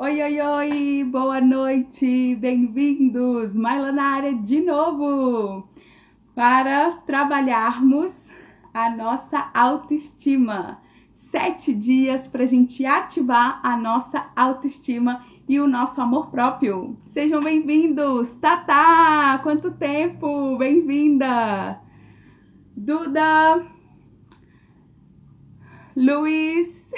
Oi, oi, oi, boa noite, bem-vindos, Maila na área de novo, para trabalharmos a nossa autoestima. 7 dias para a gente ativar a nossa autoestima e o nosso amor próprio. Sejam bem-vindos, Tatá, quanto tempo, bem-vinda, Duda, Luiz,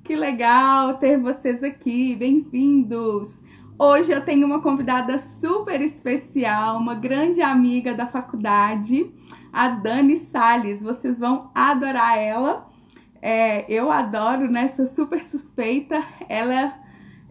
que legal ter vocês aqui, bem-vindos! Hoje eu tenho uma convidada super especial, uma grande amiga da faculdade, a Dani Salles. Vocês vão adorar ela. Eu adoro, né? Sou super suspeita. Ela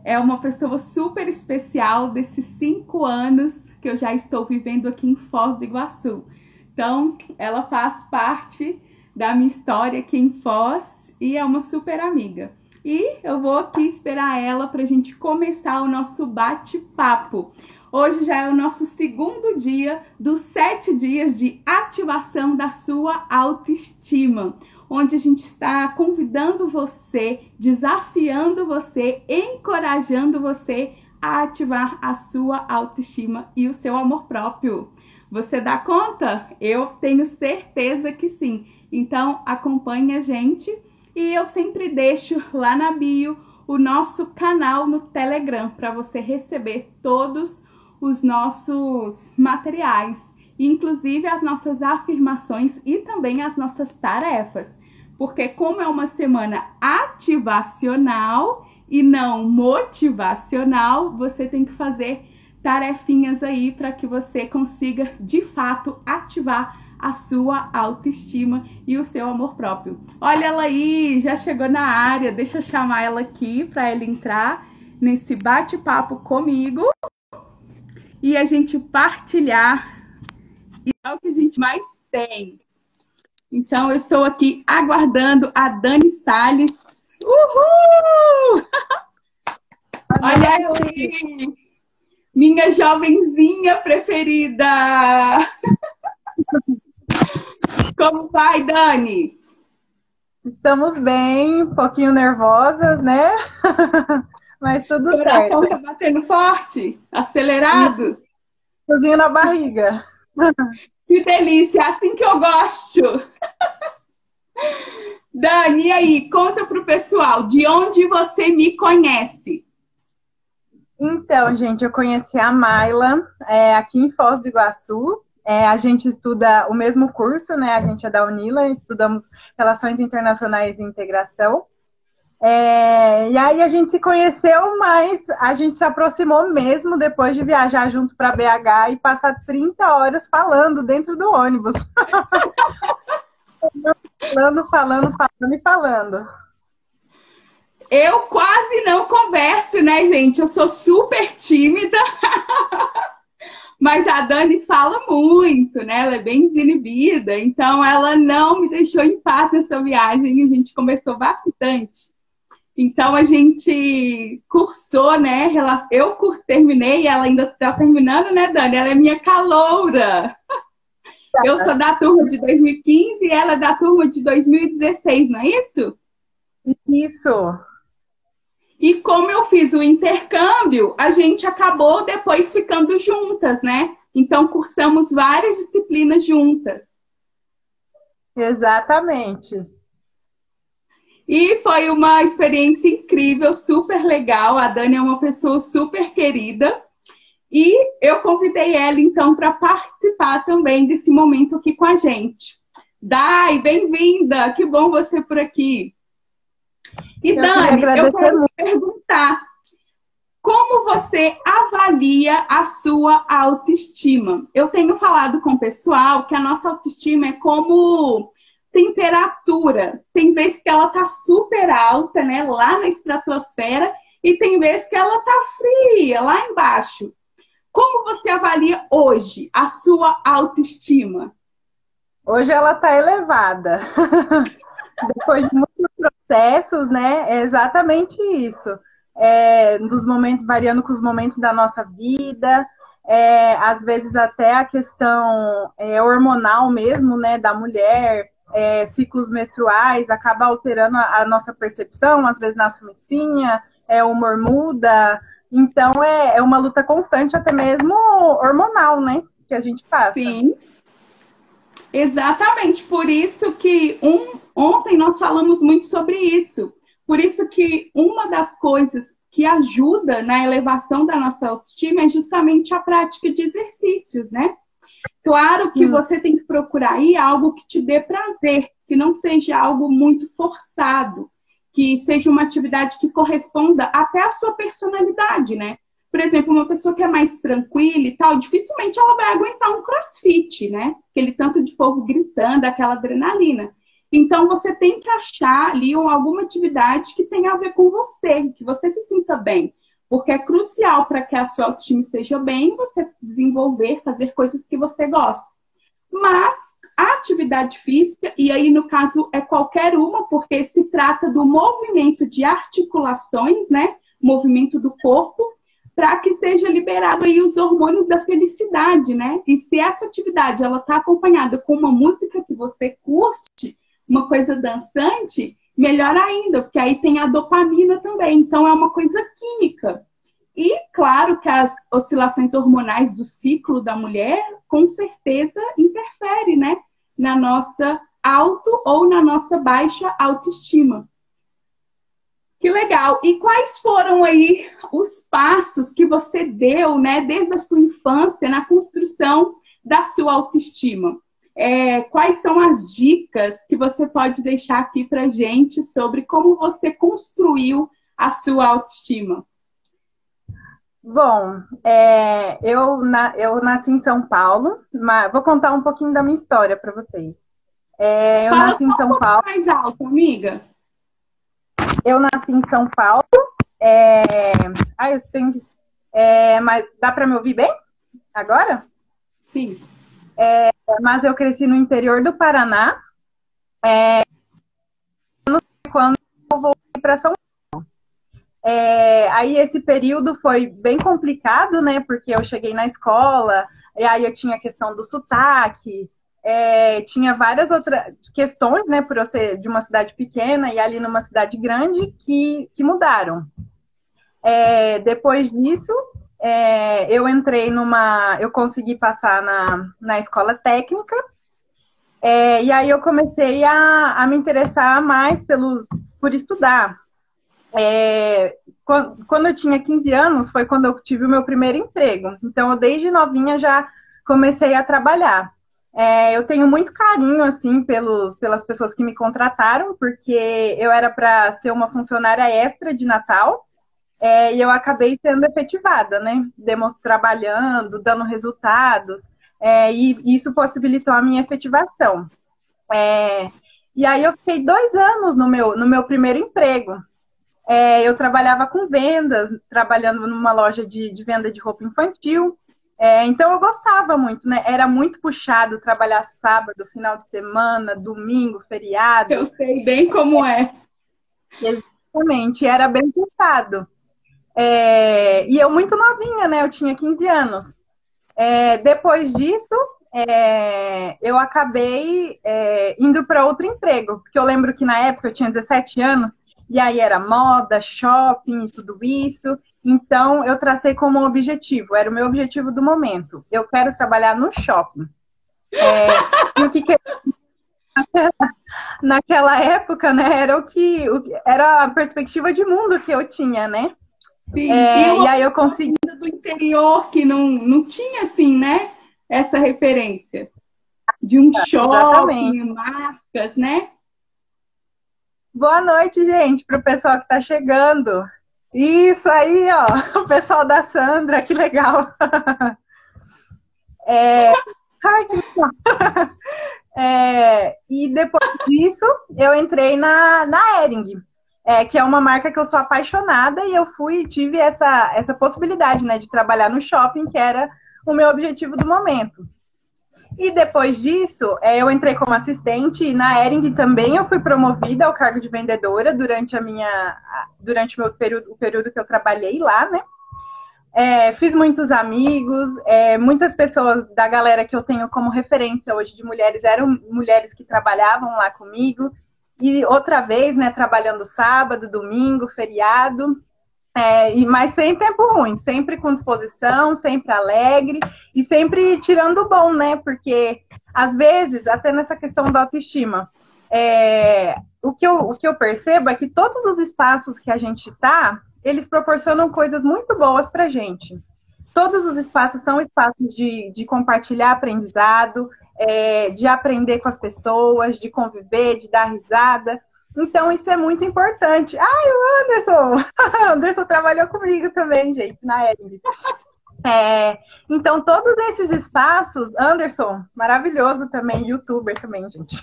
é uma pessoa super especial desses 5 anos que eu já estou vivendo aqui em Foz do Iguaçu. Então, ela faz parte da minha história aqui em Foz e é uma super amiga. E eu vou aqui esperar ela para a gente começar o nosso bate-papo. Hoje já é o nosso segundo dia dos 7 dias de ativação da sua autoestima, onde a gente está convidando você, desafiando você, encorajando você a ativar a sua autoestima e o seu amor próprio. Você dá conta? Eu tenho certeza que sim. Então acompanhe a gente. E eu sempre deixo lá na bio o nosso canal no Telegram para você receber todos os nossos materiais, inclusive as nossas afirmações e também as nossas tarefas. Porque como é uma semana ativacional e não motivacional, você tem que fazer tarefinhas aí para que você consiga de fato ativar a sua autoestima e o seu amor próprio. Olha ela aí, já chegou na área. Deixa eu chamar ela aqui para ela entrar nesse bate-papo comigo e a gente partilhar e é o que a gente mais tem. Então eu estou aqui aguardando a Dani Salles. Uhul! Olha ela aí, minha jovenzinha preferida. Como vai, Dani? Estamos bem, um pouquinho nervosas, né? Mas tudo certo. O coração tá batendo forte? Acelerado? Cozinho na barriga. Que delícia, assim que eu gosto. Dani, e aí, conta pro pessoal, de onde você me conhece? Então, gente, eu conheci a Maila aqui em Foz do Iguaçu. A gente estuda o mesmo curso, né? A gente é da Unila, estudamos Relações Internacionais e Integração. E aí a gente se conheceu, mas a gente se aproximou mesmo depois de viajar junto para BH e passar 30 horas falando dentro do ônibus. falando. Eu quase não converso, né, gente? Eu sou super tímida. Mas a Dani fala muito, né? Ela é bem desinibida, então ela não me deixou em paz nessa viagem e a gente conversou bastante. Então a gente cursou, né? Eu terminei e ela ainda está terminando, né, Dani? Ela é minha caloura. Eu sou da turma de 2015 e ela é da turma de 2016, não é isso? Isso. E como eu fiz o intercâmbio, a gente acabou depois ficando juntas, né? Então, cursamos várias disciplinas juntas. Exatamente. E foi uma experiência incrível, super legal. A Dani é uma pessoa super querida. E eu convidei ela, então, para participar também desse momento aqui com a gente. Dai, bem-vinda! Que bom você por aqui. E Dani, eu quero te perguntar, como você avalia a sua autoestima? Eu tenho falado com o pessoal que a nossa autoestima é como temperatura. Tem vezes que ela tá super alta, né, lá na estratosfera, e tem vezes que ela tá fria, lá embaixo. Como você avalia hoje a sua autoestima? Hoje ela tá elevada. Depois de muitos processos, né? É exatamente isso. Dos momentos, variando com os momentos da nossa vida, às vezes até a questão hormonal mesmo, né? Da mulher, ciclos menstruais, acaba alterando a nossa percepção, às vezes nasce uma espinha, o humor muda. Então, é uma luta constante, até mesmo hormonal, né? Que a gente passa. Sim, exatamente. Por isso que ontem nós falamos muito sobre isso. Por isso que uma das coisas que ajuda na elevação da nossa autoestima é justamente a prática de exercícios, né? Claro que você tem que procurar aí algo que te dê prazer, que não seja algo muito forçado, que seja uma atividade que corresponda até à sua personalidade, né? Por exemplo, uma pessoa que é mais tranquila e tal, dificilmente ela vai aguentar um crossfit, né? Aquele tanto de povo gritando, aquela adrenalina. Então, você tem que achar ali alguma atividade que tenha a ver com você, que você se sinta bem. Porque é crucial para que a sua autoestima esteja bem, você desenvolver, fazer coisas que você gosta. Mas a atividade física, e aí no caso é qualquer uma, porque se trata do movimento de articulações, né? Movimento do corpo, para que seja liberado aí os hormônios da felicidade, né? E se essa atividade ela está acompanhada com uma música que você curte, uma coisa dançante, melhor ainda, porque aí tem a dopamina também. Então é uma coisa química. E claro que as oscilações hormonais do ciclo da mulher com certeza interfere, né? Na nossa auto ou na nossa baixa autoestima. Que legal! E quais foram aí os passos que você deu, né, desde a sua infância na construção da sua autoestima? Quais são as dicas que você pode deixar aqui pra gente sobre como você construiu a sua autoestima? Bom, eu nasci em São Paulo, mas vou contar um pouquinho da minha história para vocês. Eu Fala nasci em só um São pouco Paulo. mais alto, amiga. Eu nasci em São Paulo. Eu tenho. Mas dá para me ouvir bem agora? Sim. Mas eu cresci no interior do Paraná. Quando eu voltei para São Paulo. Aí esse período foi bem complicado, né? Porque eu cheguei na escola, e aí eu tinha a questão do sotaque, tinha várias outras questões, né? Por eu ser de uma cidade pequena e ali numa cidade grande que mudaram. Depois disso, eu consegui passar na escola técnica, e aí eu comecei a me interessar mais por estudar. Quando eu tinha 15 anos, foi quando eu tive o meu primeiro emprego. Então, eu desde novinha já comecei a trabalhar. Eu tenho muito carinho, assim, pelas pessoas que me contrataram, porque eu era para ser uma funcionária extra de Natal, e eu acabei sendo efetivada, né? Trabalhando, dando resultados, e isso possibilitou a minha efetivação. E aí eu fiquei 2 anos no meu primeiro emprego. Eu trabalhava com vendas, trabalhando numa loja de venda de roupa infantil. Então eu gostava muito, né? Era muito puxado trabalhar sábado, final de semana, domingo, feriado. Eu sei bem como é. Exatamente, era bem puxado. E eu muito novinha, né? Eu tinha 15 anos. Depois disso, eu acabei indo para outro emprego, porque eu lembro que na época eu tinha 17 anos, e aí era moda, shopping e tudo isso. Então, eu tracei como um objetivo, era o meu objetivo do momento. Eu quero trabalhar no shopping. E o que naquela época, né, era a perspectiva de mundo que eu tinha, né? Sim. E aí eu consegui. Do interior que não tinha, assim, né? Essa referência de um shopping, Exatamente. marcas, né? Boa noite, gente, para o pessoal que está chegando. Isso aí, ó, o pessoal da Sandra, que legal. Ai, que legal. E depois disso, eu entrei na Hering, que é uma marca que eu sou apaixonada, e eu tive essa possibilidade, né, de trabalhar no shopping, que era o meu objetivo do momento. E depois disso, eu entrei como assistente, e na Hering também eu fui promovida ao cargo de vendedora durante o período que eu trabalhei lá, né? Fiz muitos amigos, muitas pessoas da galera que eu tenho como referência hoje de mulheres eram mulheres que trabalhavam lá comigo. E outra vez, né, trabalhando sábado, domingo, feriado. Mas sem tempo ruim, sempre com disposição, sempre alegre e sempre tirando o bom, né? Porque, às vezes, até nessa questão da autoestima, o que eu percebo é que todos os espaços que a gente está, eles proporcionam coisas muito boas pra gente. Todos os espaços são espaços de compartilhar aprendizado, de aprender com as pessoas, de conviver, de dar risada. Então, isso é muito importante. Ai, o Anderson! O Anderson trabalhou comigo também, gente, na Ering. Então, todos esses espaços, Anderson, maravilhoso também, youtuber também, gente.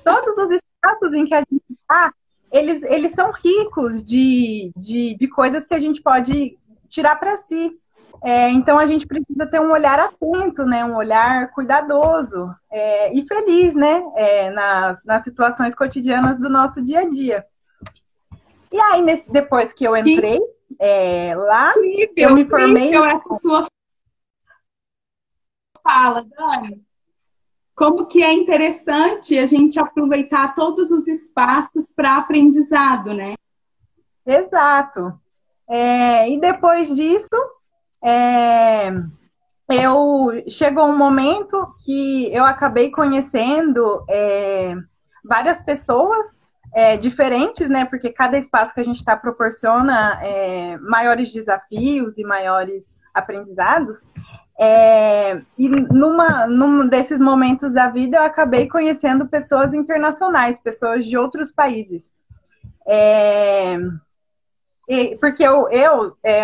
Todos os espaços em que a gente está, eles são ricos de coisas que a gente pode tirar para si. Então, a gente precisa ter um olhar atento, né? Um olhar cuidadoso e feliz, né? Nas situações cotidianas do nosso dia a dia. E aí, depois que eu entrei lá, eu me formei... Essa sua fala, Dani. Como que é interessante a gente aproveitar todos os espaços para aprendizado, né? Exato. E depois disso... chegou um momento que eu acabei conhecendo várias pessoas diferentes, né? Porque cada espaço que a gente está proporciona maiores desafios e maiores aprendizados. E num desses momentos da vida eu acabei conhecendo pessoas internacionais, pessoas de outros países. Porque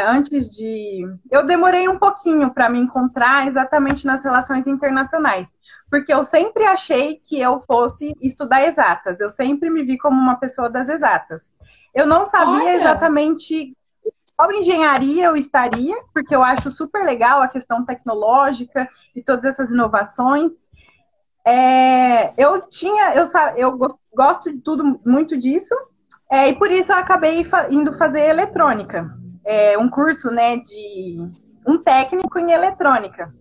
antes de... Eu demorei um pouquinho para me encontrar exatamente nas relações internacionais. Porque eu sempre achei que eu fosse estudar exatas. Eu sempre me vi como uma pessoa das exatas. Eu não sabia exatamente qual engenharia eu estaria, porque eu acho super legal a questão tecnológica e todas essas inovações. Eu gosto de tudo, muito disso. E por isso eu acabei indo fazer eletrônica. Um curso, né, um técnico em eletrônica,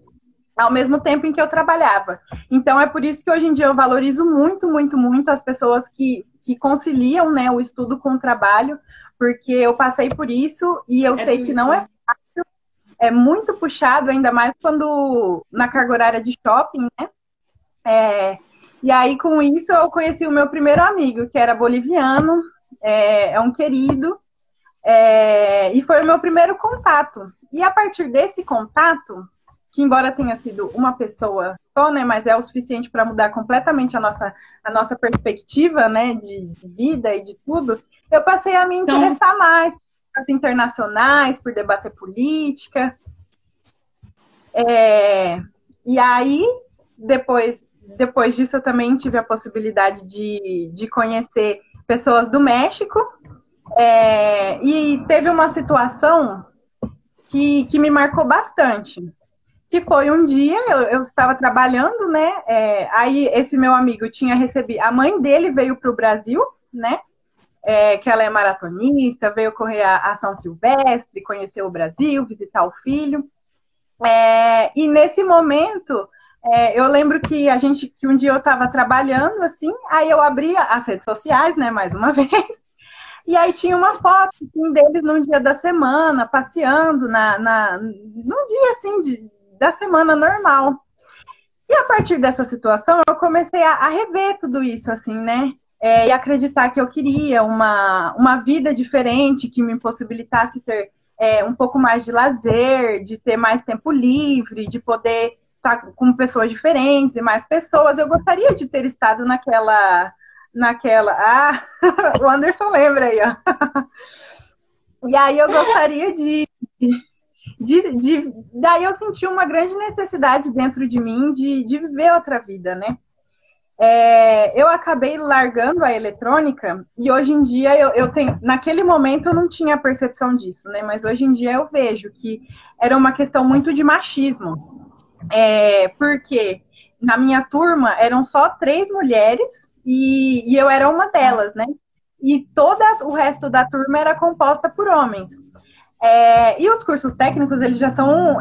ao mesmo tempo em que eu trabalhava. Então é por isso que hoje em dia eu valorizo muito, muito, muito as pessoas que conciliam, né, o estudo com o trabalho, porque eu passei por isso e eu sei que não é fácil, é muito puxado, ainda mais quando na carga horária de shopping, né? E aí com isso eu conheci o meu primeiro amigo, que era boliviano, um querido, e foi o meu primeiro contato. E a partir desse contato, que embora tenha sido uma pessoa só, né, mas é o suficiente para mudar completamente a nossa perspectiva, né, de vida e de tudo, eu passei a me interessar mais por as internacionais, por debater política. E aí, depois disso, eu também tive a possibilidade de conhecer pessoas do México, e teve uma situação que me marcou bastante, que foi um dia, eu estava trabalhando, né, aí esse meu amigo tinha recebido, a mãe dele veio para o Brasil, né, que ela é maratonista, veio correr a São Silvestre, conhecer o Brasil, visitar o filho, e nesse momento... eu lembro que um dia eu estava trabalhando, assim, aí eu abri as redes sociais, né, mais uma vez, e aí tinha uma foto assim, deles num dia da semana, passeando num dia, assim, da semana normal. E a partir dessa situação, eu comecei a rever tudo isso, assim, né, e acreditar que eu queria uma vida diferente, que me possibilitasse ter um pouco mais de lazer, de ter mais tempo livre, de poder... com pessoas diferentes e mais pessoas. Eu gostaria de ter estado naquela... o Anderson lembra aí, ó. E aí eu gostaria daí eu senti uma grande necessidade dentro de mim de viver outra vida, né? Eu acabei largando a eletrônica e hoje em dia eu tenho... Naquele momento eu não tinha percepção disso, né? Mas hoje em dia eu vejo que era uma questão muito de machismo. Porque na minha turma eram só 3 mulheres e eu era uma delas, né? E todo o resto da turma era composta por homens. E os cursos técnicos, eles já são,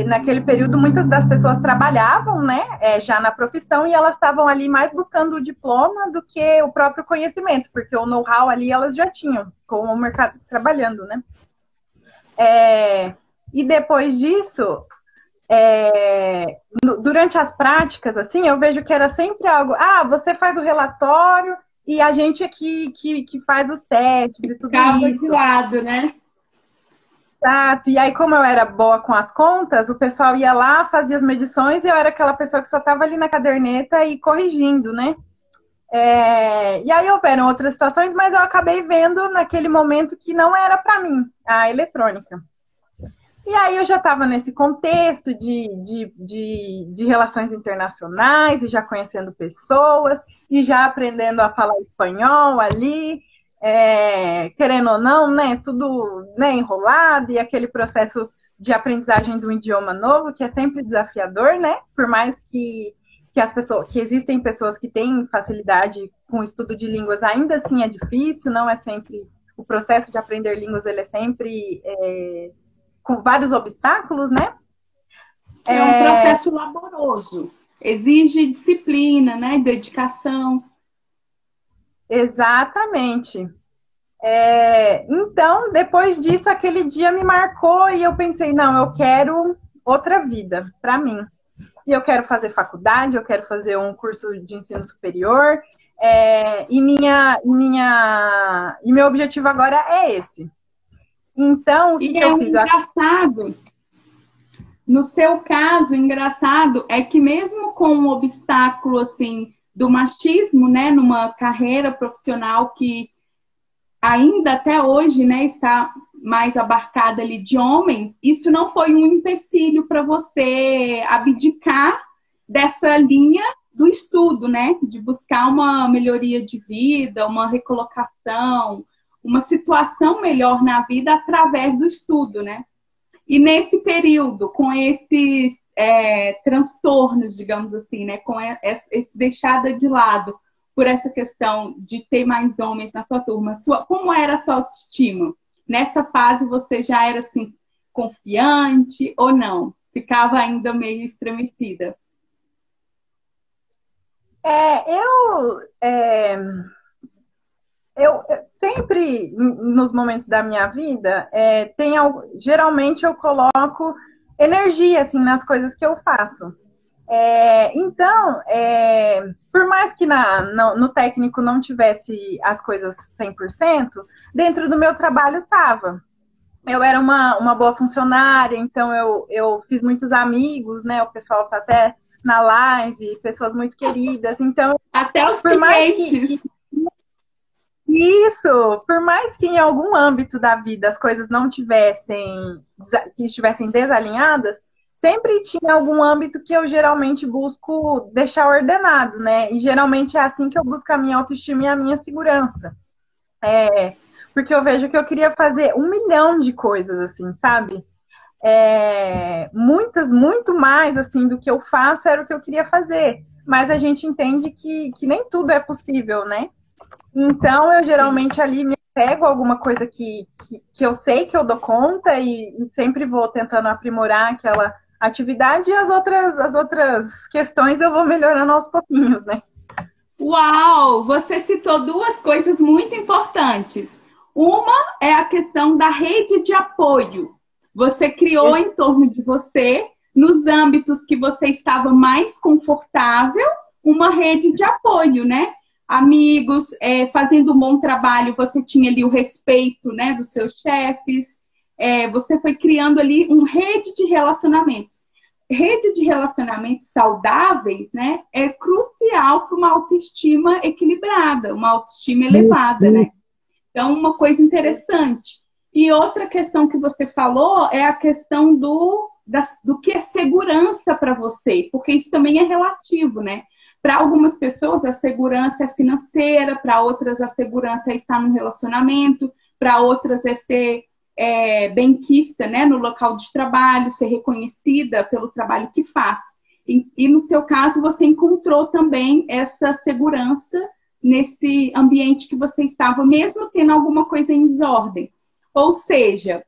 naquele período, muitas das pessoas trabalhavam, né, já na profissão, e elas estavam ali mais buscando o diploma do que o próprio conhecimento, porque o know-how ali elas já tinham, com o mercado trabalhando, né. E depois disso, durante as práticas, assim, eu vejo que era sempre algo, você faz o relatório e a gente aqui que faz os testes e tudo Ficava isso. de lado, né? Exato. E aí, como eu era boa com as contas, o pessoal ia lá, fazia as medições e eu era aquela pessoa que só estava ali na caderneta e corrigindo, né? E aí houveram outras situações, mas eu acabei vendo naquele momento que não era para mim a eletrônica. E aí eu já estava nesse contexto de relações internacionais, e já conhecendo pessoas, e já aprendendo a falar espanhol ali, querendo ou não, né, tudo, né, enrolado, e aquele processo de aprendizagem de um idioma novo, que é sempre desafiador, né? Por mais que existem pessoas que têm facilidade com o estudo de línguas, ainda assim é difícil, não é sempre. O processo de aprender línguas, ele é sempre com vários obstáculos, né? É um processo laboroso. Exige disciplina, né? Dedicação. Exatamente. Então, depois disso, aquele dia me marcou e eu pensei, não, eu quero outra vida para mim. E eu quero fazer faculdade, eu quero fazer um curso de ensino superior. E meu objetivo agora é esse. Então, o que eu fiz? Engraçado. No seu caso, engraçado é que mesmo com um obstáculo assim do machismo, né, numa carreira profissional que ainda até hoje, né, está mais abarcada ali de homens, isso não foi um empecilho para você abdicar dessa linha do estudo, né, de buscar uma melhoria de vida, uma recolocação, uma situação melhor na vida através do estudo, né? E nesse período, com esses transtornos, digamos assim, né, com esse deixada de lado por essa questão de ter mais homens na sua turma, como era a sua autoestima? Nessa fase você já era assim confiante ou não? Ficava ainda meio estremecida? Eu sempre, nos momentos da minha vida, geralmente eu coloco energia assim, nas coisas que eu faço. Então, por mais que no técnico não tivesse as coisas 100%, dentro do meu trabalho estava. Eu era uma boa funcionária, então eu fiz muitos amigos, né? O pessoal tá até na live, pessoas muito queridas. Então, até os clientes. Isso, por mais que em algum âmbito da vida as coisas não estivessem desalinhadas, sempre tinha algum âmbito que eu geralmente busco deixar ordenado, né? E geralmente é assim que eu busco a minha autoestima e a minha segurança. Porque eu vejo que eu queria fazer 1 milhão de coisas, assim, sabe? Muito mais, assim, do que eu faço era o que eu queria fazer. Mas a gente entende que nem tudo é possível, né? Então, eu geralmente ali me pego alguma coisa que eu sei que eu dou conta e sempre vou tentando aprimorar aquela atividade, e as outras questões eu vou melhorando aos pouquinhos, né? Uau! Você citou duas coisas muito importantes. Uma é a questão da rede de apoio. Você criou em torno de você, nos âmbitos que você estava mais confortável, uma rede de apoio, né? Amigos, fazendo um bom trabalho, você tinha ali o respeito, né, dos seus chefes, você foi criando ali uma rede de relacionamentos. Rede de relacionamentos saudáveis, né, é crucial para uma autoestima equilibrada, uma autoestima elevada, né? Então, uma coisa interessante. E outra questão que você falou é a questão do que é segurança para você, porque isso também é relativo, né? Para algumas pessoas, a segurança é financeira, para outras, a segurança é estar no relacionamento, para outras é ser benquista, né, no local de trabalho, ser reconhecida pelo trabalho que faz. E no seu caso, você encontrou também essa segurança nesse ambiente que você estava, mesmo tendo alguma coisa em desordem. Ou seja,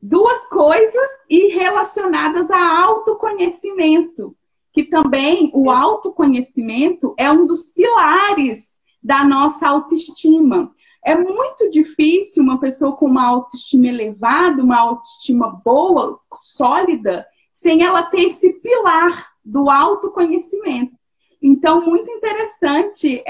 duas coisas e relacionadas a autoconhecimento, que também o autoconhecimento é um dos pilares da nossa autoestima. É muito difícil uma pessoa com uma autoestima elevada, uma autoestima boa, sólida, sem ela ter esse pilar do autoconhecimento. Então, muito interessante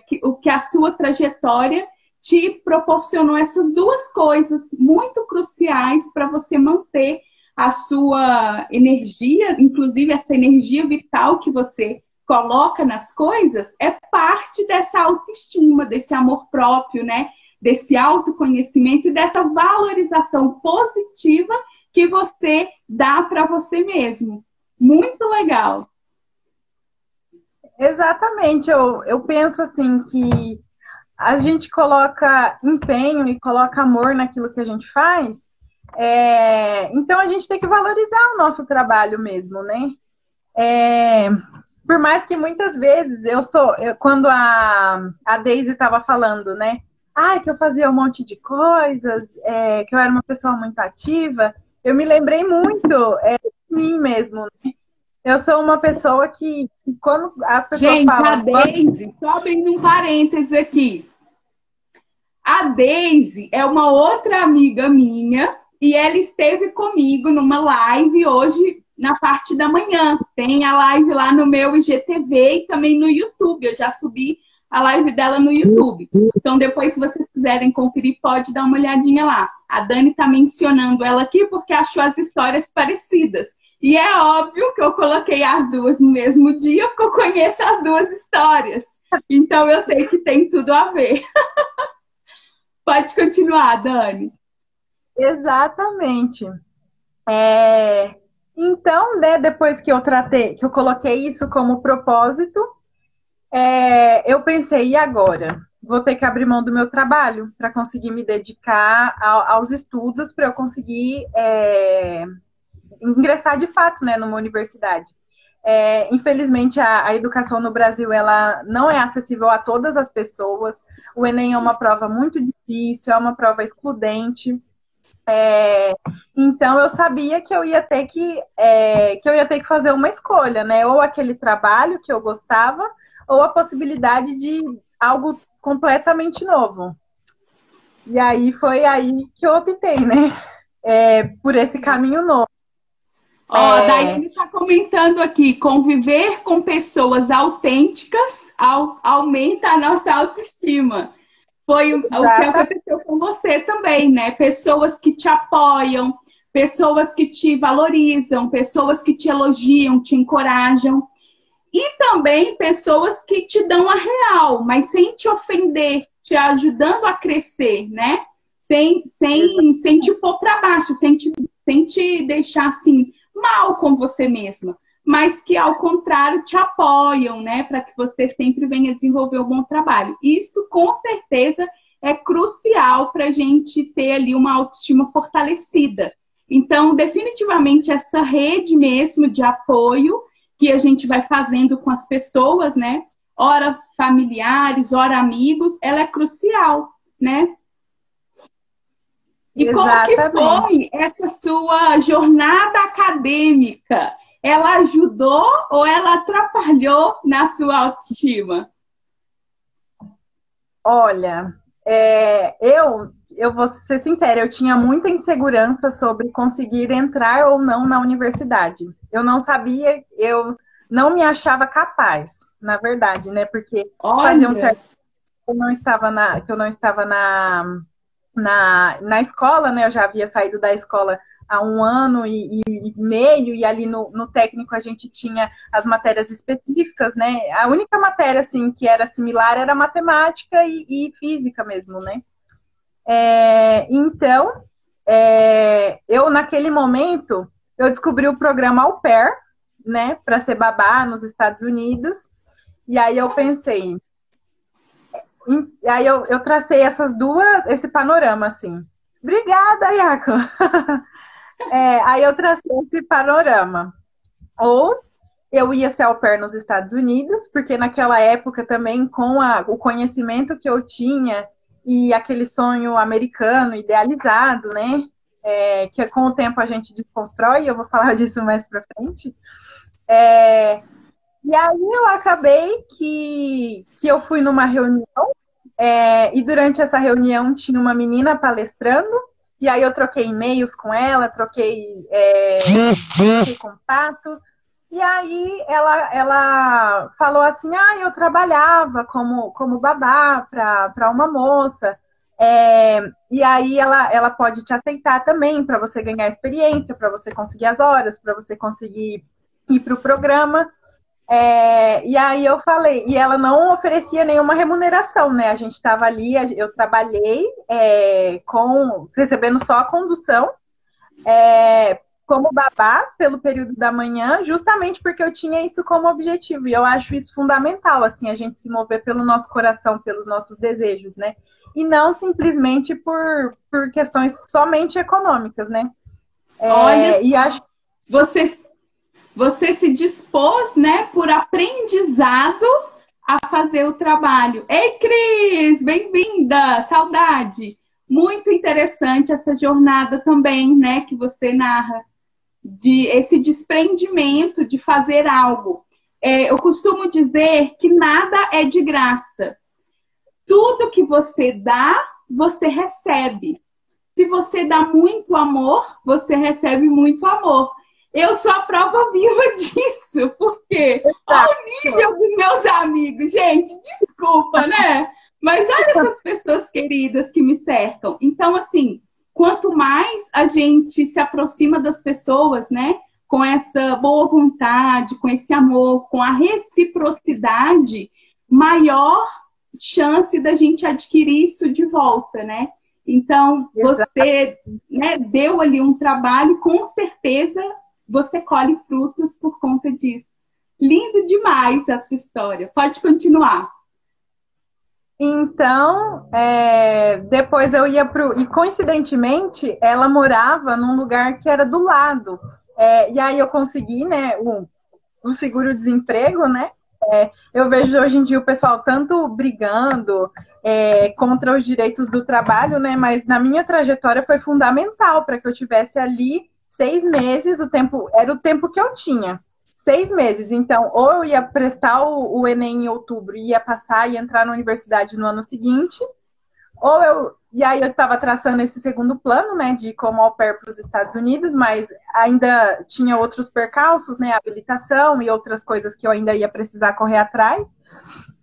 que a sua trajetória te proporcionou essas duas coisas muito cruciais para você manter a sua energia, inclusive essa energia vital que você coloca nas coisas, é parte dessa autoestima, desse amor próprio, né? Desse autoconhecimento e dessa valorização positiva que você dá para você mesmo. Muito legal. Exatamente, eu penso assim que a gente coloca empenho e coloca amor naquilo que a gente faz, então a gente tem que valorizar o nosso trabalho mesmo, né? Por mais que muitas vezes quando a Daisy estava falando, né? Que eu fazia um monte de coisas, que eu era uma pessoa muito ativa, eu me lembrei muito de mim mesmo, né? Eu sou uma pessoa que, quando as pessoas falam... Gente, a Daisy, só abrindo um parênteses aqui. A Daisy é uma outra amiga minha e ela esteve comigo numa live hoje, na parte da manhã. Tem a live lá no meu IGTV e também no YouTube. Eu já subi a live dela no YouTube. Então, depois, se vocês quiserem conferir, pode dar uma olhadinha lá. A Dani está mencionando ela aqui porque achou as histórias parecidas. E é óbvio que eu coloquei as duas no mesmo dia, porque eu conheço as duas histórias. Então, eu sei que tem tudo a ver. Pode continuar, Dani. Exatamente. Então, né, depois que eu coloquei isso como propósito, eu pensei, e agora? Vou ter que abrir mão do meu trabalho para conseguir me dedicar aos estudos, para eu conseguir ingressar de fato, né, numa universidade. Infelizmente, a educação no Brasil ela não é acessível a todas as pessoas. O Enem é uma prova muito difícil, é uma prova excludente. Então, eu sabia que eu ia ter que fazer uma escolha, né? Ou aquele trabalho que eu gostava, ou a possibilidade de algo completamente novo. E aí foi aí que eu optei, né? Por esse caminho novo. Daí está comentando aqui, conviver com pessoas autênticas aumenta a nossa autoestima. Foi o que aconteceu com você também, né? Pessoas que te apoiam, pessoas que te valorizam, pessoas que te elogiam, te encorajam. E também pessoas que te dão a real, mas sem te ofender, te ajudando a crescer, né? Sem te pôr para baixo, sem te deixar assim mal com você mesma, mas que ao contrário te apoiam, né, para que você sempre venha desenvolver um bom trabalho. Isso com certeza é crucial para a gente ter ali uma autoestima fortalecida. Então, definitivamente essa rede mesmo de apoio que a gente vai fazendo com as pessoas, né, ora familiares, ora amigos, ela é crucial, né? E Exatamente. Como que foi essa sua jornada acadêmica? Ela ajudou ou ela atrapalhou na sua autoestima? Olha, eu vou ser sincera, eu tinha muita insegurança sobre conseguir entrar ou não na universidade. Eu não sabia, eu não me achava capaz, na verdade, né? Porque fazia um certo tempo que eu não estava na escola, né? Eu já havia saído da escola há 1 ano e meio, e ali no técnico a gente tinha as matérias específicas, né? A única matéria, assim, que era similar era matemática e física mesmo, né? Então, eu naquele momento, eu descobri o programa Au Pair, né? Para ser babá nos Estados Unidos, e aí eu pensei... E aí eu tracei esse panorama, assim. Obrigada, Iaco! Aí eu tracei esse panorama. Ou eu ia ser au pair nos Estados Unidos, porque naquela época também, com o conhecimento que eu tinha e aquele sonho americano idealizado, né? que com o tempo a gente desconstrói, eu vou falar disso mais pra frente. E aí eu acabei que eu fui numa reunião, e durante essa reunião tinha uma menina palestrando, e aí eu troquei e-mails com ela, troquei contato, e aí ela falou assim, eu trabalhava como babá para uma moça, e aí ela pode te aceitar também para você ganhar experiência, para você conseguir as horas, para você conseguir ir para o programa. E aí eu falei, e ela não oferecia nenhuma remuneração, né? A gente estava ali, eu trabalhei recebendo só a condução, como babá pelo período da manhã, justamente porque eu tinha isso como objetivo. E eu acho isso fundamental, assim, a gente se mover pelo nosso coração, pelos nossos desejos, né? E não simplesmente por questões somente econômicas, né? Olha, e acho você se dispôs, né, por aprendizado a fazer o trabalho. Ei, Cris, bem-vinda, saudade. Muito interessante essa jornada também, né, que você narra, de esse desprendimento de fazer algo. Eu costumo dizer que nada é de graça. Tudo que você dá, você recebe. Se você dá muito amor, você recebe muito amor. Eu sou a prova viva disso, porque olha o nível dos meus amigos, gente, desculpa, né? Mas olha essas pessoas queridas que me cercam. Então, assim, quanto mais a gente se aproxima das pessoas, né, com essa boa vontade, com esse amor, com a reciprocidade, maior chance da gente adquirir isso de volta, né? Então, você, né, deu ali um trabalho, com certeza você colhe frutos por conta disso. Lindo demais a sua história. Pode continuar. Então, depois eu ia e coincidentemente, ela morava num lugar que era do lado. E aí eu consegui, né, o seguro-desemprego, né? Eu vejo hoje em dia o pessoal tanto brigando contra os direitos do trabalho, né? Mas na minha trajetória foi fundamental para que eu tivesse ali 6 meses, era o tempo que eu tinha. 6 meses. Então, ou eu ia prestar o Enem em outubro e ia passar e entrar na universidade no ano seguinte, e aí eu estava traçando esse segundo plano, né, de ir como au pair para os Estados Unidos, mas ainda tinha outros percalços, né, habilitação e outras coisas que eu ainda ia precisar correr atrás.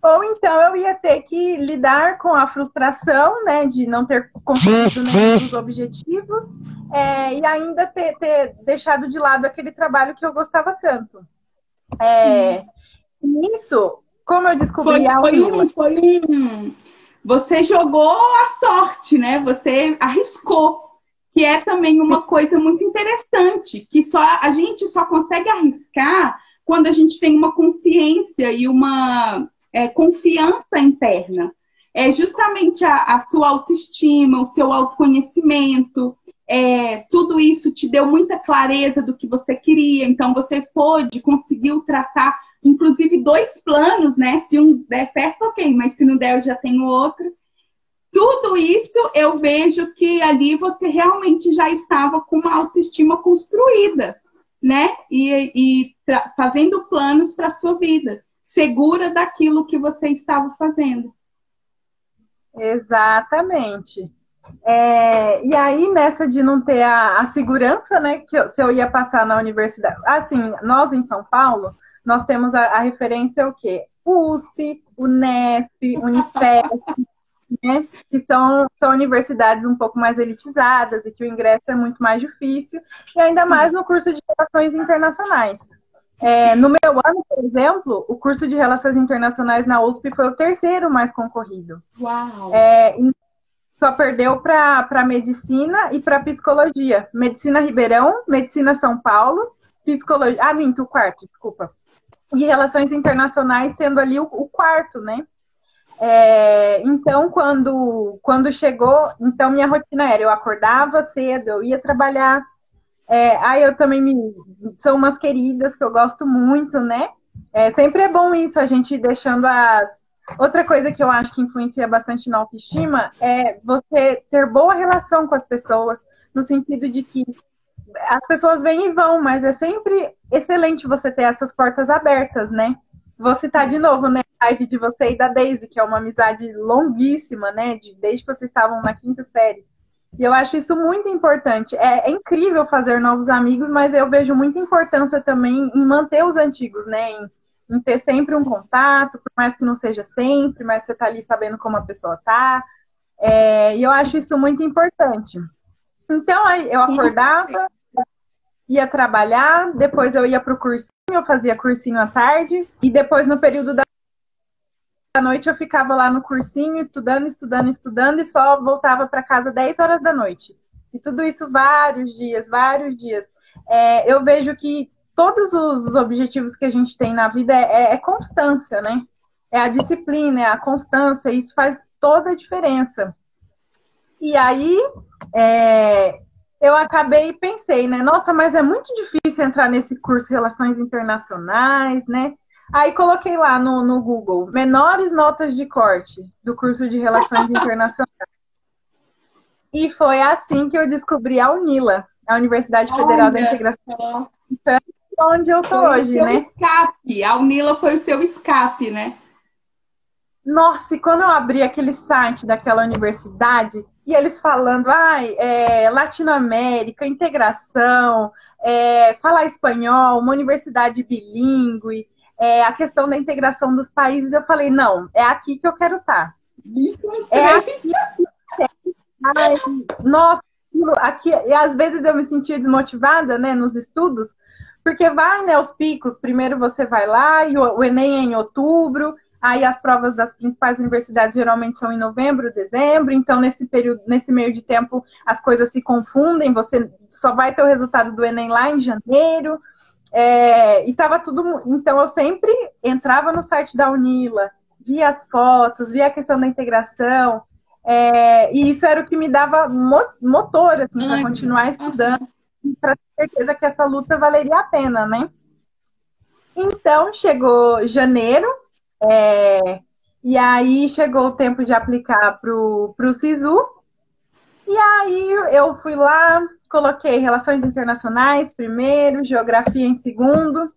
Ou então eu ia ter que lidar com a frustração, né, de não ter conseguido nenhum dos objetivos, e ainda ter deixado de lado aquele trabalho que eu gostava tanto. Isso, como eu descobri Você jogou a sorte, né? Você arriscou, que é também uma coisa muito interessante, que a gente só consegue arriscar quando a gente tem uma consciência e uma confiança interna. É justamente a sua autoestima, o seu autoconhecimento, tudo isso te deu muita clareza do que você queria, então você conseguiu traçar, inclusive, 2 planos, né? Se um der certo, ok, mas se não der, eu já tenho outro. Tudo isso eu vejo que ali você realmente já estava com uma autoestima construída, né? E fazendo planos para a sua vida, segura daquilo que você estava fazendo. Exatamente. E aí, nessa de não ter a segurança, né, se eu ia passar na universidade. Assim, nós em São Paulo, nós temos a referência o quê? O USP, o Unesp, Unifesp, né, que são universidades um pouco mais elitizadas e que o ingresso é muito mais difícil, e ainda mais no curso de Relações Internacionais. No meu ano, por exemplo, o curso de Relações Internacionais na USP foi o 3º mais concorrido. Uau! Só perdeu para Medicina e para Psicologia. Medicina Ribeirão, Medicina São Paulo, Psicologia... o 4º, desculpa. E Relações Internacionais sendo ali o 4º, né? Então, quando chegou... Então, minha rotina era, eu acordava cedo, eu ia trabalhar. Aí eu também são umas queridas que eu gosto muito, né? Sempre é bom isso, a gente ir deixando Outra coisa que eu acho que influencia bastante na autoestima é você ter boa relação com as pessoas, no sentido de que as pessoas vêm e vão, mas é sempre excelente você ter essas portas abertas, né? Vou citar de novo, né, a live de você e da Daisy, que é uma amizade longuíssima, né, desde que vocês estavam na quinta série. E eu acho isso muito importante. É incrível fazer novos amigos, mas eu vejo muita importância também em manter os antigos, né? Em ter sempre um contato, por mais que não seja sempre, mas você tá ali sabendo como a pessoa tá. E eu acho isso muito importante. Então, aí eu acordava, ia trabalhar, depois eu ia pro cursinho, eu fazia cursinho à tarde, e depois no período da noite eu ficava lá no cursinho, estudando, e só voltava para casa 10 horas da noite. E tudo isso vários dias. Eu vejo que todos os objetivos que a gente tem na vida é constância, né? É a disciplina, é a constância, e isso faz toda a diferença. E aí, eu acabei e pensei, né? Nossa, mas é muito difícil entrar nesse curso de Relações Internacionais, né? Aí coloquei lá no Google, menores notas de corte do curso de Relações Internacionais. E foi assim que eu descobri a UNILA, a Universidade Federal da Integração, onde eu tô hoje, né? Escape. A UNILA foi o seu escape, né? Nossa, e quando eu abri aquele site daquela universidade, e eles falando, Latinoamérica, integração, falar espanhol, uma universidade bilíngue, a questão da integração dos países, eu falei, não, é aqui que eu quero estar. É aqui que eu quero. Ai, nossa, aqui, e às vezes eu me sentia desmotivada, né, nos estudos, porque vai, né, aos picos, primeiro você vai lá, e o Enem é em outubro, aí as provas das principais universidades geralmente são em novembro, dezembro, então nesse período, nesse meio de tempo, as coisas se confundem, você só vai ter o resultado do Enem lá em janeiro, e tava tudo. Então eu sempre entrava no site da UNILA, via as fotos, via a questão da integração, e isso era o que me dava motor assim, para continuar estudando, para ter certeza que essa luta valeria a pena, né? Então chegou janeiro, e aí chegou o tempo de aplicar para o SISU, e aí eu fui lá, coloquei Relações Internacionais primeiro, Geografia em segundo,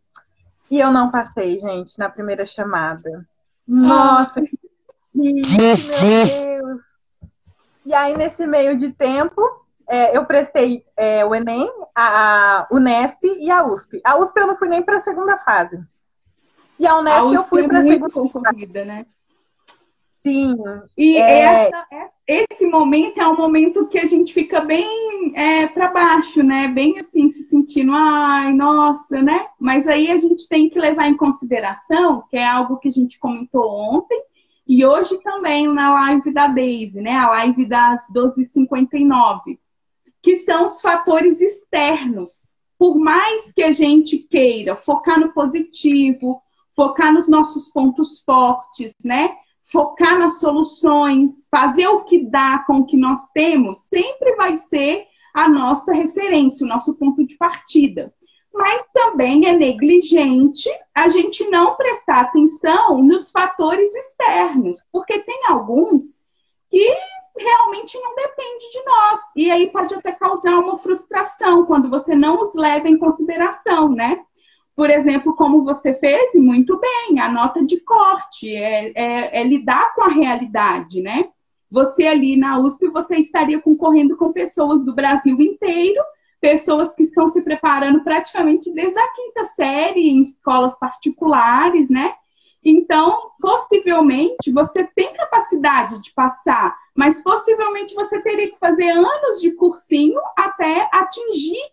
e eu não passei, gente, na primeira chamada. Nossa, meu Deus! E aí, nesse meio de tempo, eu prestei o Enem, a Unesp e a USP. A USP eu não fui nem para a segunda fase. E a Unesp eu fui para a segunda concorrida, né? Sim. E esse momento é um momento que a gente fica bem para baixo, né? Bem assim, se sentindo, ai, nossa, né? Mas aí a gente tem que levar em consideração, que é algo que a gente comentou ontem, e hoje também na live da Daisy, né? A live das 12h59, que são os fatores externos. Por mais que a gente queira focar no positivo, focar nos nossos pontos fortes, né? Focar nas soluções, fazer o que dá com o que nós temos, sempre vai ser a nossa referência, o nosso ponto de partida. Mas também é negligente a gente não prestar atenção nos fatores externos, porque tem alguns que realmente não dependem de nós. E aí pode até causar uma frustração quando você não os leva em consideração, né? Por exemplo, como você fez, muito bem, a nota de corte, lidar com a realidade, né? Você ali na USP, você estaria concorrendo com pessoas do Brasil inteiro, pessoas que estão se preparando praticamente desde a quinta série em escolas particulares, né? Então, possivelmente, você tem capacidade de passar, mas possivelmente você teria que fazer anos de cursinho até atingir,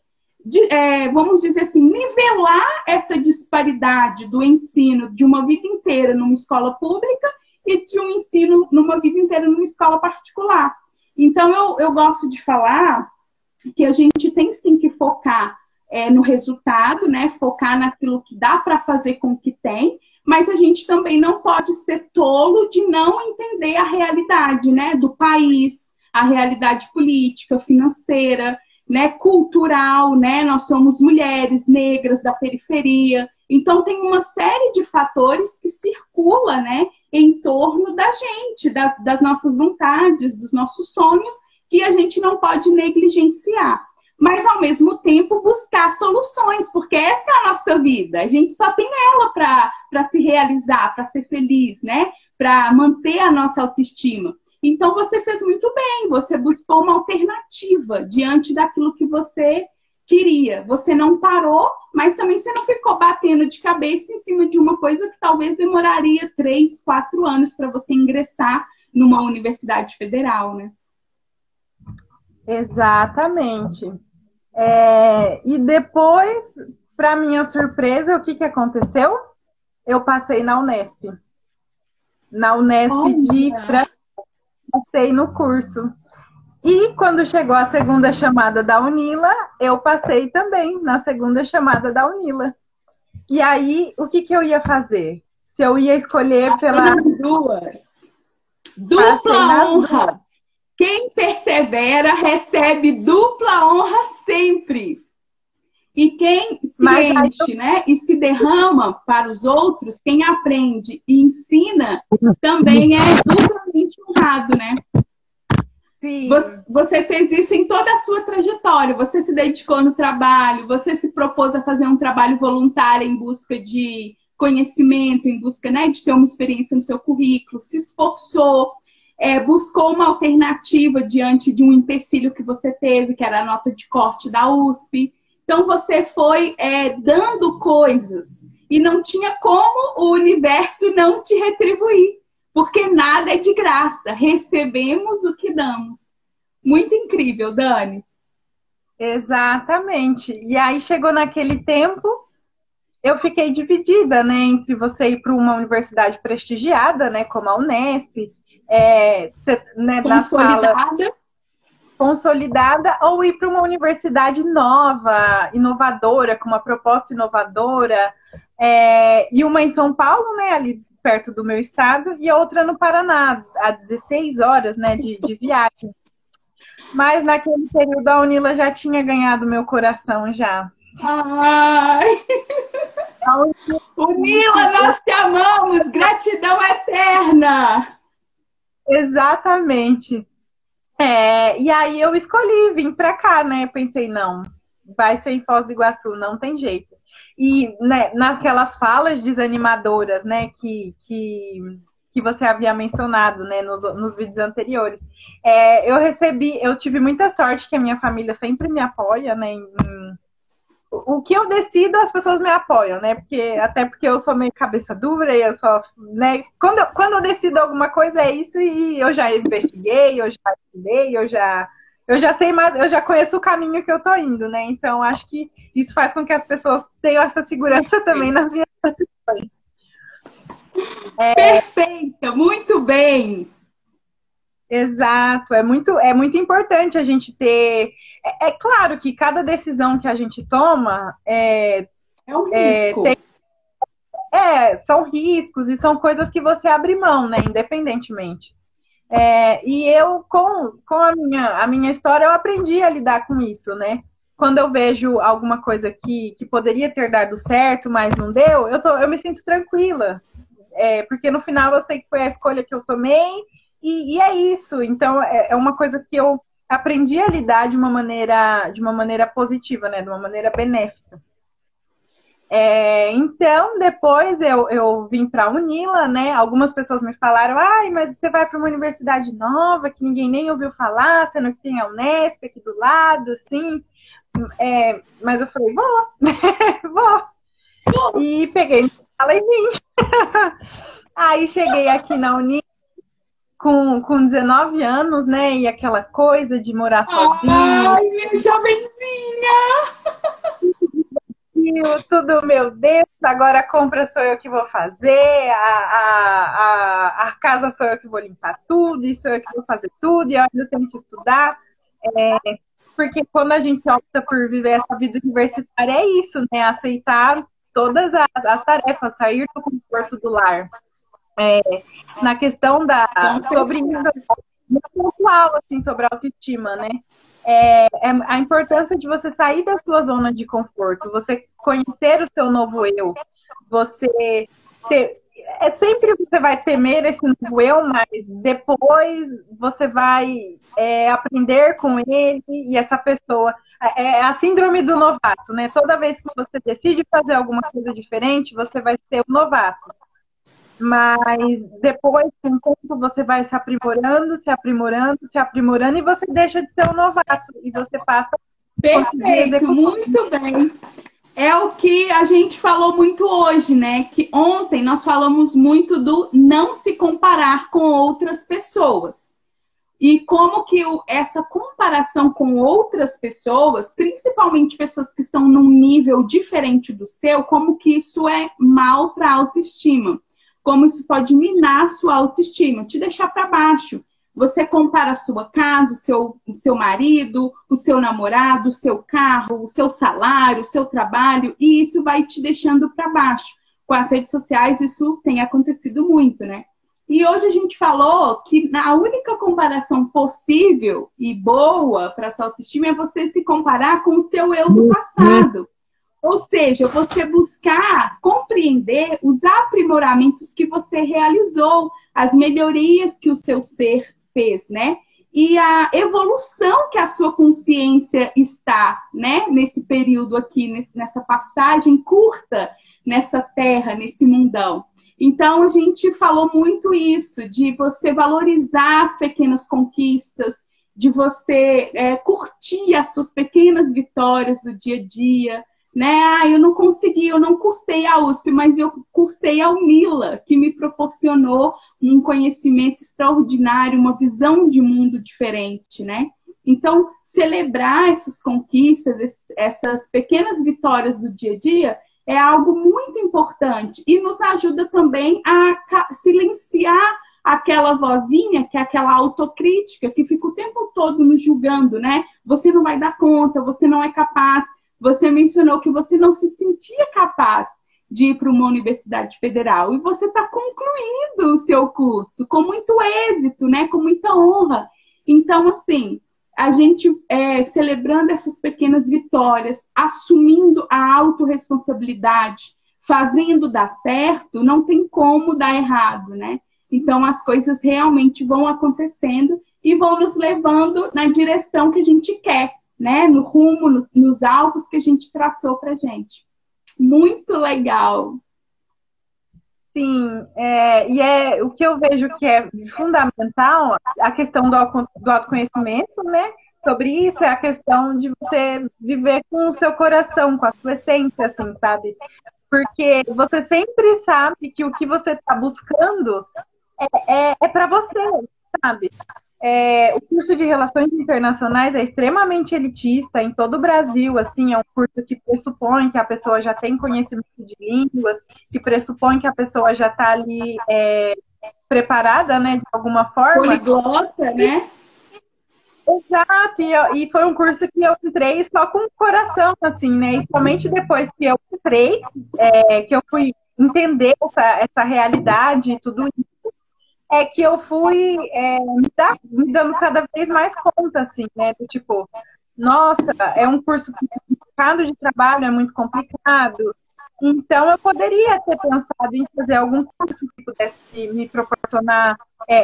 vamos dizer assim, nivelar essa disparidade do ensino de uma vida inteira numa escola pública e de um ensino numa vida inteira numa escola particular. Então, eu gosto de falar que a gente tem sim que focar no resultado, né? Focar naquilo que dá para fazer com o que tem, mas a gente também não pode ser tolo de não entender a realidade, né? Do país, a realidade política, financeira, né, cultural, né? Nós somos mulheres negras da periferia, então tem uma série de fatores que circula, né, em torno da gente, das nossas vontades, dos nossos sonhos, que a gente não pode negligenciar. Mas, ao mesmo tempo, buscar soluções, porque essa é a nossa vida. A gente só tem ela para se realizar, para ser feliz, né? Para manter a nossa autoestima. Então, você fez muito bem. Você buscou uma alternativa diante daquilo que você queria. Você não parou, mas também você não ficou batendo de cabeça em cima de uma coisa que talvez demoraria 3, 4 anos para você ingressar numa universidade federal, né? Exatamente. E depois, para minha surpresa, o que aconteceu? Eu passei na Unesp. Na Unesp passei no curso. E quando chegou a segunda chamada da Unila, eu passei também na segunda chamada da Unila. E aí, o que eu ia fazer? Se eu ia escolher pela... duas. Dupla honra. Quem persevera recebe dupla honra sempre. E quem se enche, né, e se derrama para os outros, quem aprende e ensina, também é duplamente honrado, né? Sim. Você fez isso em toda a sua trajetória. Você se dedicou no trabalho, você se propôs a fazer um trabalho voluntário em busca de conhecimento, em busca, né, de ter uma experiência no seu currículo, se esforçou, buscou uma alternativa diante de um empecilho que você teve, que era a nota de corte da USP. Então, você foi dando coisas e não tinha como o universo não te retribuir, porque nada é de graça. Recebemos o que damos. Muito incrível, Dani. Exatamente. E aí chegou naquele tempo, eu fiquei dividida, né, entre você ir para uma universidade prestigiada, né, como a Unesp, né, consolidada, ou ir para uma universidade nova, inovadora, com uma proposta inovadora, e uma em São Paulo, né, ali perto do meu estado, e outra no Paraná, a 16 horas, né, de viagem. Mas naquele período a Unila já tinha ganhado meu coração já. Ai! Unila, nós te amamos! Gratidão eterna! Exatamente. E aí eu escolhi vir para cá, né? Pensei, não, vai ser em Foz do Iguaçu, não tem jeito. E né, naquelas falas desanimadoras, né, que você havia mencionado, né, nos vídeos anteriores, eu tive muita sorte que a minha família sempre me apoia, né, o que eu decido, as pessoas me apoiam, né? Até porque eu sou meio cabeça dura e eu só, né? Quando eu decido alguma coisa é isso, e eu já investiguei, eu já estudei, eu já sei mais, eu já conheço o caminho que eu tô indo, né? Então acho que isso faz com que as pessoas tenham essa segurança também nas minhas decisões. Perfeita, muito bem. Exato, é muito importante a gente ter. É claro que cada decisão que a gente toma um risco. São riscos e são coisas que você abre mão, né? Independentemente. E eu, com a minha história, eu aprendi a lidar com isso, né? Quando eu vejo alguma coisa que poderia ter dado certo, mas não deu, eu me sinto tranquila. Porque no final eu sei que foi a escolha que eu tomei. E é isso. Então, é uma coisa que eu aprendi a lidar de uma maneira positiva, né? De uma maneira benéfica. Então, depois eu vim para a Unila, né? Algumas pessoas me falaram, mas você vai para uma universidade nova, que ninguém nem ouviu falar, sendo que tem a Unesp aqui do lado, assim. Mas eu falei, vou. E peguei minha mala e vim. Aí cheguei aqui na Unila, com 19 anos, né? E aquela coisa de morar sozinha. Ai, minha jovenzinha! Tudo, meu Deus, agora a compra sou eu que vou fazer, a casa sou eu que vou limpar tudo, e sou eu que vou fazer tudo, e eu ainda tenho que estudar. Porque quando a gente opta por viver essa vida universitária, é isso, né? Aceitar todas as tarefas, sair do conforto do lar. Na questão sobre pontual, assim, sobre a autoestima, né? A importância de você sair da sua zona de conforto, você conhecer o seu novo eu, você sempre você vai temer esse novo eu, mas depois você vai aprender com ele e essa pessoa. É a síndrome do novato, né? Toda vez que você decide fazer alguma coisa diferente, você vai ser o novato. Mas depois, com o tempo, você vai se aprimorando, se aprimorando, se aprimorando, e você deixa de ser um novato. E você passa a conseguir Perfeito, executar. muito bem. É o que a gente falou muito hoje, né? Que ontem nós falamos muito do não se comparar com outras pessoas. E como que essa comparação com outras pessoas, principalmente pessoas que estão num nível diferente do seu, como que isso é mal para a autoestima. Como isso pode minar a sua autoestima, te deixar para baixo. Você compara a sua casa, o seu marido, o seu namorado, o seu carro, o seu salário, o seu trabalho, e isso vai te deixando para baixo. Com as redes sociais, isso tem acontecido muito, né? E hoje a gente falou que a única comparação possível e boa para a sua autoestima é você se comparar com o seu eu do passado. Ou seja, você buscar compreender os aprimoramentos que você realizou, as melhorias que o seu ser fez, né? E a evolução que a sua consciência está, né? Nesse período aqui, nessa passagem curta nessa terra, nesse mundão. Então, a gente falou muito isso, de você valorizar as pequenas conquistas, de você curtir as suas pequenas vitórias do dia a dia, né? Ah, eu não consegui, eu não cursei a USP, mas eu cursei a UNILA, que me proporcionou um conhecimento extraordinário, uma visão de mundo diferente, né? Então, celebrar essas conquistas, essas pequenas vitórias do dia a dia, é algo muito importante e nos ajuda também a silenciar aquela vozinha, que é aquela autocrítica, que fica o tempo todo nos julgando, né? Você não vai dar conta, você não é capaz. Você mencionou que você não se sentia capaz de ir para uma universidade federal e você está concluindo o seu curso com muito êxito, né? Com muita honra. Então, assim, a gente celebrando essas pequenas vitórias, assumindo a autorresponsabilidade, fazendo dar certo, não tem como dar errado, né? Então, as coisas realmente vão acontecendo e vão nos levando na direção que a gente quer, né? No rumo, nos alvos que a gente traçou pra gente. Muito legal. Sim, o que eu vejo que é fundamental, a questão do autoconhecimento, né? Sobre isso é a questão de você viver com o seu coração, com a sua essência, assim, sabe? Porque você sempre sabe que o que você está buscando é para você, sabe? O curso de Relações Internacionais é extremamente elitista em todo o Brasil, assim, é um curso que pressupõe que a pessoa já tem conhecimento de línguas, que pressupõe que a pessoa já está ali preparada, né, de alguma forma. Poliglota, né? Exato, e foi um curso que eu entrei só com o coração, assim, né, e somente depois que eu entrei, que eu fui entender essa realidade e tudo isso, é que eu fui me dando cada vez mais conta, assim, né? Do tipo, nossa, é um curso que o mercado de trabalho é muito complicado. Então, eu poderia ter pensado em fazer algum curso que pudesse me proporcionar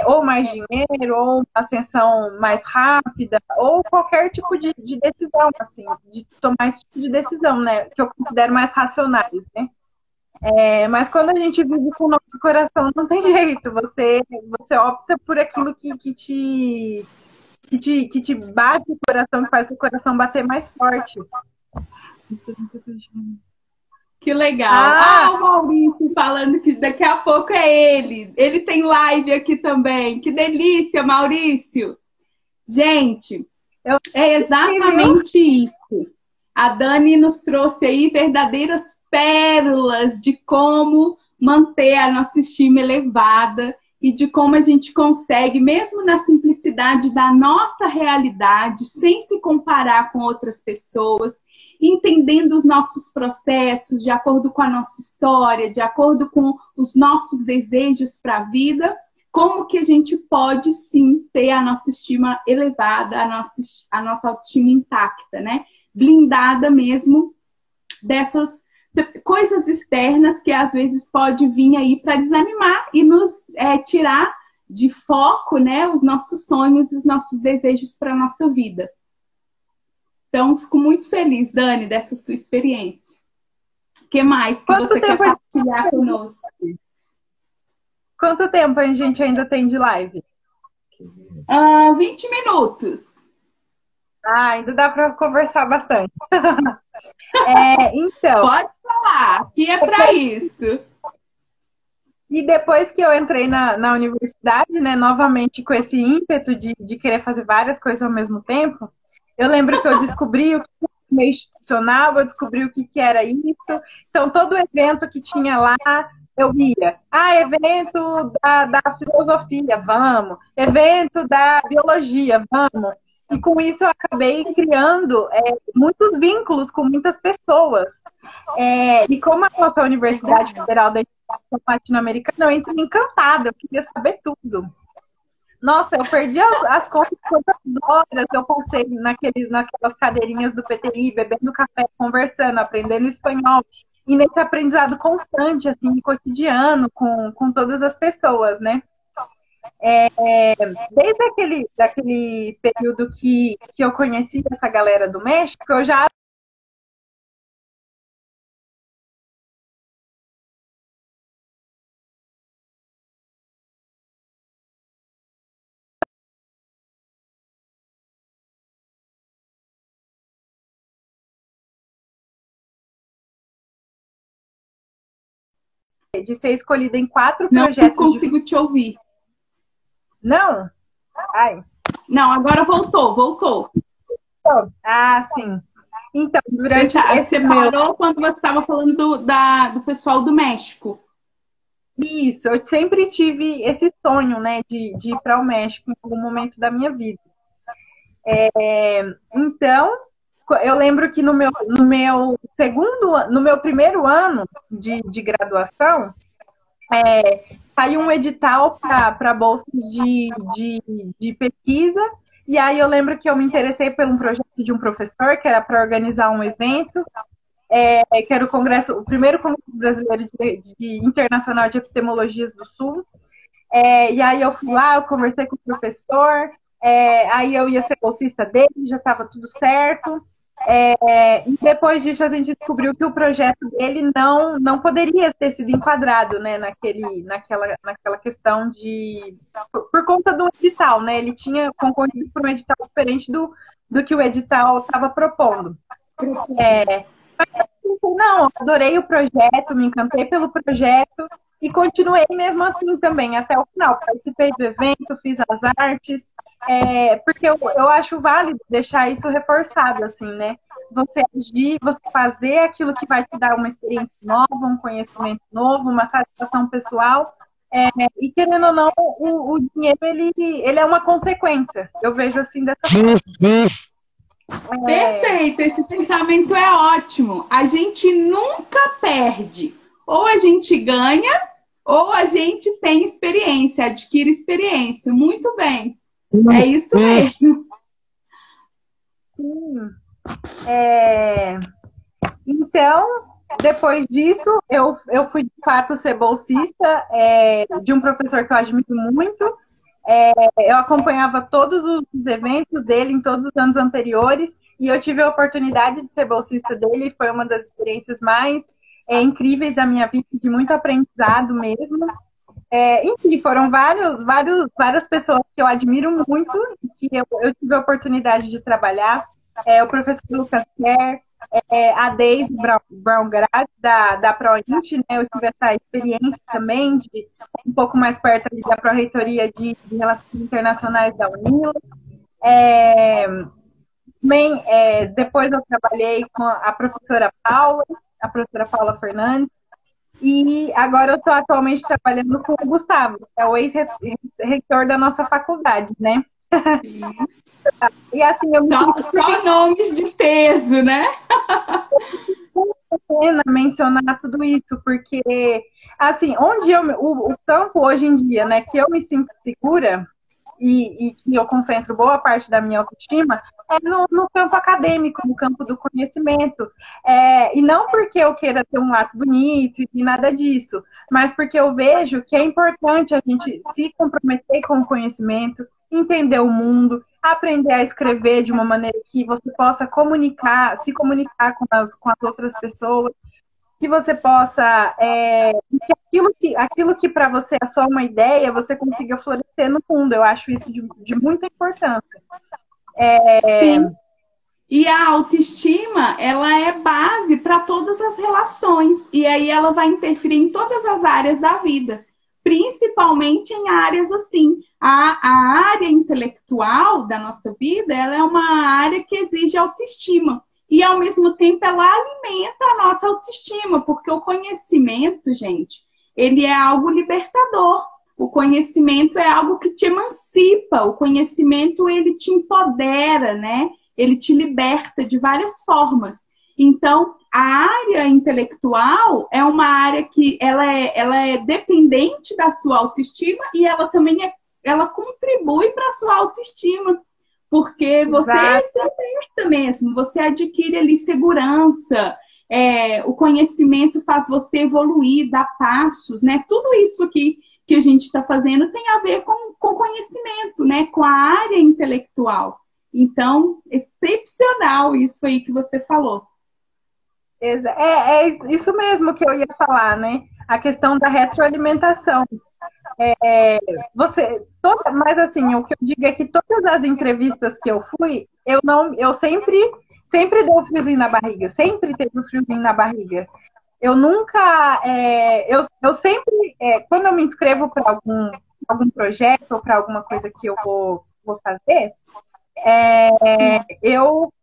ou mais dinheiro, ou uma ascensão mais rápida, ou qualquer tipo de decisão, assim, de tomar esse tipo de decisão, né? Que eu considero mais racionais, né? Mas quando a gente vive com o nosso coração, não tem jeito. Você opta por aquilo que te bate o coração, que faz o coração bater mais forte. Que legal. O Maurício falando que daqui a pouco é ele. Ele tem live aqui também. Que delícia, Maurício. Gente, é exatamente isso. A Dani nos trouxe aí verdadeiras pérolas de como manter a nossa estima elevada e de como a gente consegue, mesmo na simplicidade da nossa realidade, sem se comparar com outras pessoas, entendendo os nossos processos de acordo com a nossa história, de acordo com os nossos desejos para a vida, como que a gente pode sim ter a nossa estima elevada, a nossa autoestima intacta, né? Blindada mesmo coisas externas que às vezes pode vir aí para desanimar e nos tirar de foco, né, os nossos sonhos e os nossos desejos para a nossa vida. Então, fico muito feliz, Dani, dessa sua experiência. O que mais que você quer partilhar conosco? Quanto tempo a gente ainda tem de live? 20 minutos. Ainda dá para conversar bastante. Então. Pode falar, aqui é para isso. E depois que eu entrei na universidade, né, novamente com esse ímpeto de querer fazer várias coisas ao mesmo tempo, eu lembro que eu descobri o que era meio institucional, eu descobri o que era isso. Então, todo evento que tinha lá, eu ia. Evento da filosofia, vamos. Evento da biologia, vamos. E com isso eu acabei criando muitos vínculos com muitas pessoas. E como a nossa Universidade Federal da Educação Latino-Americana, eu entrei encantada, eu queria saber tudo. Nossa, eu perdi as contas de quantas horas eu passei naquelas cadeirinhas do PTI, bebendo café, conversando, aprendendo espanhol. E nesse aprendizado constante, assim, cotidiano, com todas as pessoas, né? Desde daquele período que eu conheci essa galera do México, eu já de ser escolhida em 4 projetos. Não consigo te ouvir. Não? Ai. Não, agora voltou. Sim. Então, durante você parou quando você estava falando do pessoal do México. Isso, eu sempre tive esse sonho, né, de ir para o México em algum momento da minha vida. Então, eu lembro que no meu primeiro ano de graduação, saiu um edital para bolsas de pesquisa, e aí eu lembro que eu me interessei por um projeto de um professor, que era para organizar um evento, que era o primeiro Congresso Brasileiro de Internacional de Epistemologias do Sul. E aí eu fui lá, eu conversei com o professor, aí eu ia ser bolsista dele, já estava tudo certo. E depois disso a gente descobriu que o projeto dele não poderia ter sido enquadrado, né, naquela questão por conta do edital, né? Ele tinha concorrido por um edital diferente do que o edital estava propondo. Mas não, adorei o projeto, me encantei pelo projeto e continuei mesmo assim também, até o final. Participei do evento, fiz as artes, porque eu acho válido deixar isso reforçado, assim, né? Você agir, você fazer aquilo que vai te dar uma experiência nova, um conhecimento novo, uma satisfação pessoal. E querendo ou não, o dinheiro, ele é uma consequência. Eu vejo assim dessa forma. Perfeito, esse pensamento é ótimo. A gente nunca perde. Ou a gente ganha, ou a gente tem experiência, adquire experiência. Muito bem. É isso mesmo. Sim. Então, depois disso, eu fui de fato ser bolsista de um professor que eu admiro muito. Eu acompanhava todos os eventos dele em todos os anos anteriores e eu tive a oportunidade de ser bolsista dele. Foi uma das experiências mais incríveis da minha vida, de muito aprendizado mesmo. Enfim, foram várias pessoas que eu admiro muito e que eu tive a oportunidade de trabalhar. O professor Lucas Kerr, a Deise Braungart, da ProInt, né? Eu tive essa experiência também de um pouco mais perto ali da Pró-Reitoria de Relações Internacionais da UNILA. Também, depois eu trabalhei com a professora Paula Fernandes, e agora eu estou atualmente trabalhando com o Gustavo, que é o ex-reitor da nossa faculdade, né? E assim, só nomes de peso, né? É pena mencionar tudo isso, porque assim, onde o campo hoje em dia, né, que eu me sinto segura e que eu concentro boa parte da minha autoestima, no campo acadêmico, no campo do conhecimento. E não porque eu queira ter um laço bonito e nada disso, mas porque eu vejo que é importante a gente se comprometer com o conhecimento, entender o mundo, aprender a escrever de uma maneira que você possa se comunicar com as outras pessoas, que você possa, que aquilo que para você é só uma ideia, você consiga florescer no mundo. Eu acho isso de muita importância. Sim. E a autoestima, ela é base para todas as relações. E aí ela vai interferir em todas as áreas da vida. Principalmente em áreas assim. A área intelectual da nossa vida, ela é uma área que exige autoestima. E, ao mesmo tempo, ela alimenta a nossa autoestima. Porque o conhecimento, gente, ele é algo libertador. O conhecimento é algo que te emancipa. O conhecimento, ele te empodera, né? Ele te liberta de várias formas. Então, a área intelectual é uma área que ela é dependente da sua autoestima e ela também ela contribui para a sua autoestima. Porque você se liberta mesmo, você adquire ali segurança, o conhecimento faz você evoluir, dar passos, né? Tudo isso aqui que a gente está fazendo tem a ver com conhecimento, né? Com a área intelectual. Então, excepcional isso aí que você falou. É isso mesmo que eu ia falar, né? A questão da retroalimentação. Mas assim, o que eu digo é que todas as entrevistas que eu fui, eu sempre dei um friozinho na barriga, sempre teve um friozinho na barriga. Eu nunca, eu sempre, quando eu me inscrevo para algum projeto ou para alguma coisa que eu vou fazer, eu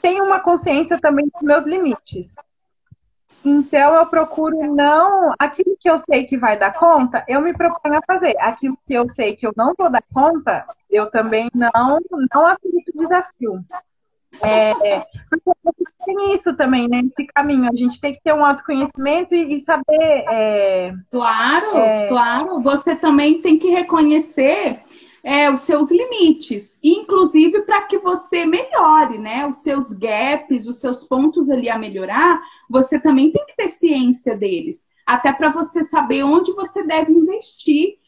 tenho uma consciência também dos meus limites. Então, eu procuro aquilo que eu sei que vai dar conta, eu me proponho a fazer. Aquilo que eu sei que eu não vou dar conta, eu também não aceito o desafio. Porque tem isso também, né? Nesse caminho, a gente tem que ter um autoconhecimento e saber... Claro. Você também tem que reconhecer os seus limites, inclusive para que você melhore, né? Os seus gaps, os seus pontos ali a melhorar, você também tem que ter ciência deles, até para você saber onde você deve investir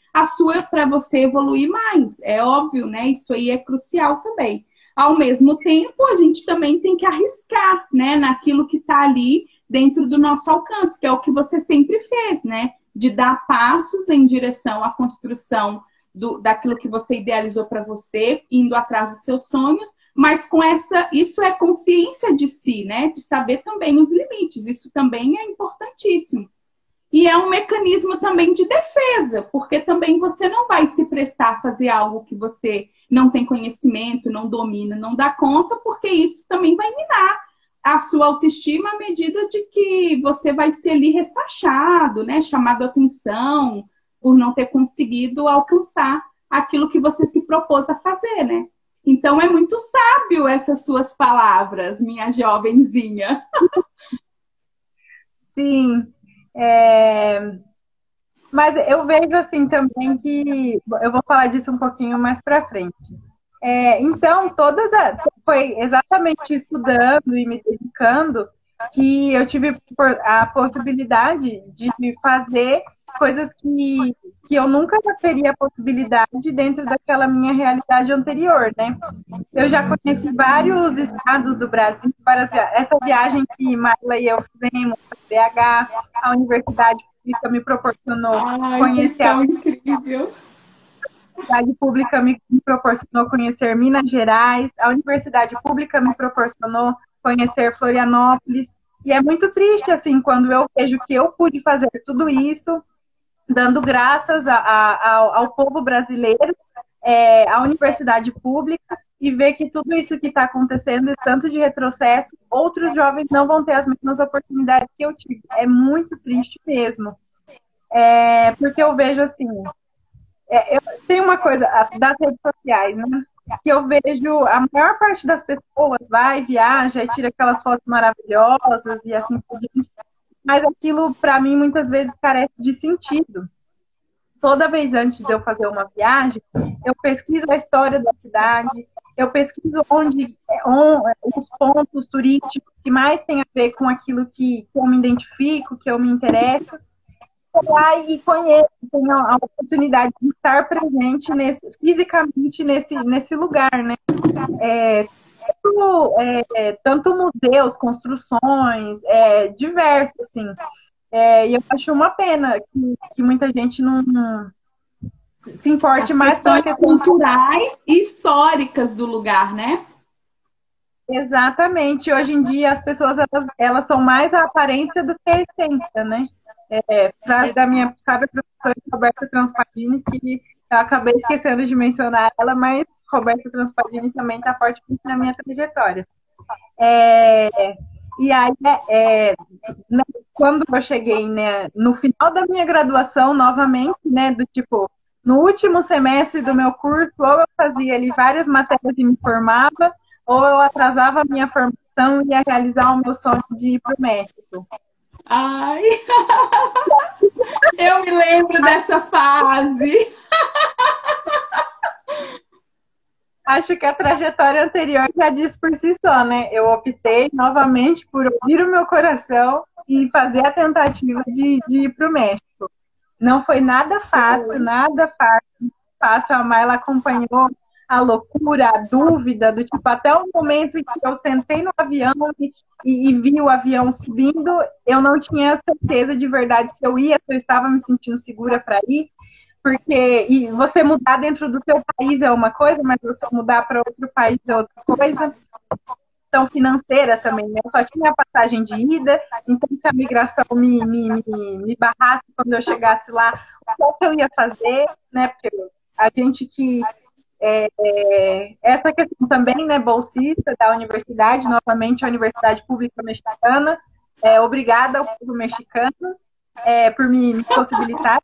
para você evoluir mais. É óbvio, né? Isso aí é crucial também. Ao mesmo tempo, a gente também tem que arriscar, né? Naquilo que está ali dentro do nosso alcance, que é o que você sempre fez, né? De dar passos em direção à construção daquilo que você idealizou para você, indo atrás dos seus sonhos, mas isso é consciência de si, né? De saber também os limites, isso também é importantíssimo. E é um mecanismo também de defesa, porque também você não vai se prestar a fazer algo que você não tem conhecimento, não domina, não dá conta, porque isso também vai minar a sua autoestima à medida de que você vai ser ali ressachado, né? Chamado a atenção, por não ter conseguido alcançar aquilo que você se propôs a fazer, né? Então, é muito sábio essas suas palavras, minha jovenzinha. Sim. Mas eu vejo assim também que... Eu vou falar disso um pouquinho mais para frente. Então, foi exatamente estudando e me dedicando que eu tive a possibilidade de fazer coisas que eu nunca teria a possibilidade dentro daquela minha realidade anterior, né? Eu já conheci vários estados do Brasil, essa viagem que Marla e eu fizemos para BH, a Universidade Pública me proporcionou conhecer a Universidade Pública me proporcionou conhecer Minas Gerais, a Universidade Pública me proporcionou conhecer Florianópolis, e é muito triste, assim, quando eu vejo que eu pude fazer tudo isso, dando graças ao povo brasileiro, à universidade pública, e ver que tudo isso que está acontecendo, tanto de retrocesso, outros jovens não vão ter as mesmas oportunidades que eu tive. É muito triste mesmo. Porque eu vejo assim, tem uma coisa das redes sociais, né? Que eu vejo a maior parte das pessoas viaja e tira aquelas fotos maravilhosas e assim por diante. Mas aquilo, para mim, muitas vezes carece de sentido. Toda vez antes de eu fazer uma viagem, eu pesquiso a história da cidade, eu pesquiso os pontos turísticos que mais tem a ver com aquilo que eu me identifico, que eu me interesso. Vou lá e conheço, tenho a oportunidade de estar presente fisicamente nesse lugar, né? Tanto museus, construções, diversos, assim. E eu acho uma pena que muita gente não se importe mais com as questões culturais e históricas do lugar, né? Exatamente. Hoje em dia as pessoas elas são mais a aparência do que a essência, né? Frase da minha, sabe, a professora Roberta Transpadini, que eu acabei esquecendo de mencionar ela, mas Roberta Transpadini também está forte na minha trajetória. E aí, quando eu cheguei, né, no final da minha graduação, novamente, né, do tipo, no último semestre do meu curso, ou eu fazia ali várias matérias e me formava, ou eu atrasava a minha formação e ia realizar o meu sonho de ir para o México. Ai, eu me lembro dessa fase. Acho que a trajetória anterior já diz por si só, né? Eu optei novamente por ouvir o meu coração e fazer a tentativa de ir para o México. Não foi nada fácil, nada fácil. A Mayla acompanhou a loucura, a dúvida, do tipo, até o momento em que eu sentei no avião e vi o avião subindo, eu não tinha certeza de verdade se eu estava me sentindo segura para ir, porque você mudar dentro do seu país é uma coisa, mas você mudar para outro país é outra coisa. Questão financeira também, né? Eu só tinha a passagem de ida, então se a migração me barrasse quando eu chegasse lá, o que eu ia fazer, né? Porque a gente que essa questão também, né, bolsista da universidade, novamente a Universidade Pública Mexicana, obrigada ao povo mexicano por me possibilitar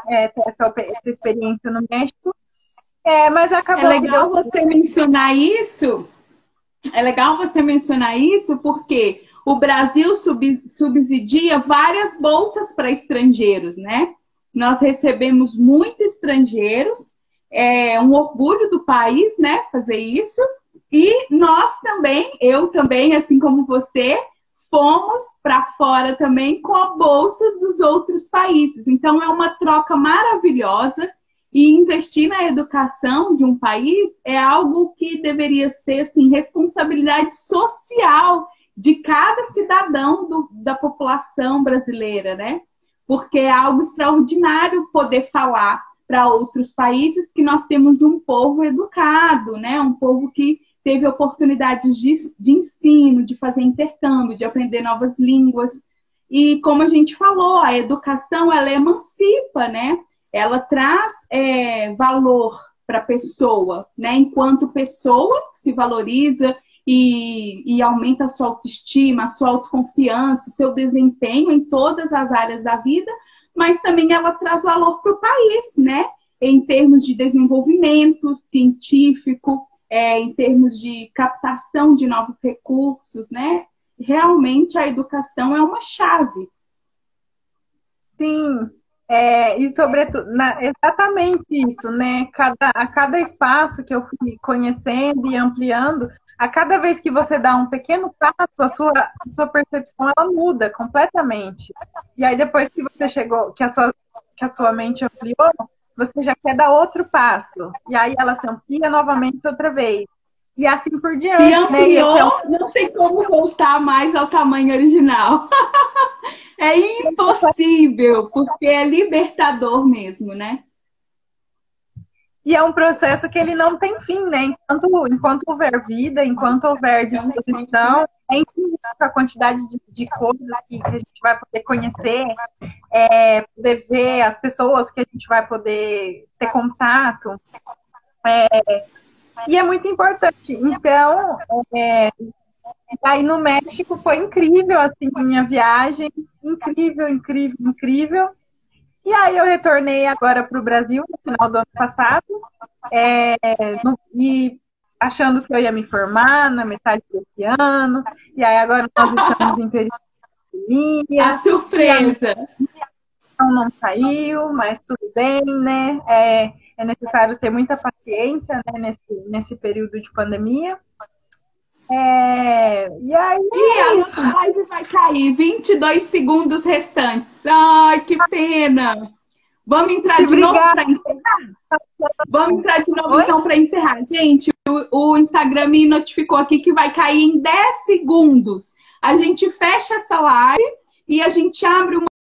ter essa experiência no México, mas acabou. É legal você mencionar isso. É legal você mencionar isso porque o Brasil subsidia várias bolsas para estrangeiros, né? Nós recebemos muitos estrangeiros. É um orgulho do país, né, fazer isso. E nós também, eu também, assim como você, fomos para fora também com bolsas dos outros países. Então, é uma troca maravilhosa e investir na educação de um país é algo que deveria ser, assim, responsabilidade social de cada cidadão da população brasileira, né? Porque é algo extraordinário poder falar para outros países que nós temos um povo educado, né? Um povo que teve oportunidades de ensino, de fazer intercâmbio, de aprender novas línguas. E como a gente falou, a educação, ela emancipa, né? Ela traz valor para a pessoa, né? Enquanto pessoa se valoriza e aumenta a sua autoestima, a sua autoconfiança, o seu desempenho em todas as áreas da vida, mas também ela traz valor para o país, né? Em termos de desenvolvimento científico, em termos de captação de novos recursos, né? Realmente a educação é uma chave. Sim, e sobretudo, exatamente isso, né? A cada espaço que eu fui conhecendo e ampliando, a cada vez que você dá um pequeno passo, a sua percepção ela muda completamente. E aí depois que você chegou, que a sua mente ampliou, você já quer dar outro passo. E aí ela se amplia novamente outra vez. E assim por diante. Se ampliou, né? Não tem como voltar mais ao tamanho original. É impossível, porque é libertador mesmo, né? E é um processo que ele não tem fim, né? Enquanto houver vida, enquanto houver disposição, é infinito a quantidade de coisas que a gente vai poder conhecer, poder ver as pessoas que a gente vai poder ter contato. E é muito importante. Então, aí no México foi incrível, assim, minha viagem. Incrível, incrível, incrível. E aí eu retornei agora para o Brasil no final do ano passado, e achando que eu ia me formar na metade desse ano. E aí agora nós estamos em período de pandemia. A surpresa! não saiu, mas tudo bem, né? É necessário ter muita paciência, né, nesse período de pandemia. E aí a nossa live vai cair, 22 segundos restantes. Ai, que pena. Vamos entrar de novo para encerrar? Vamos entrar de novo, então, para encerrar. Gente, o Instagram me notificou aqui que vai cair em 10 segundos. A gente fecha essa live e a gente abre uma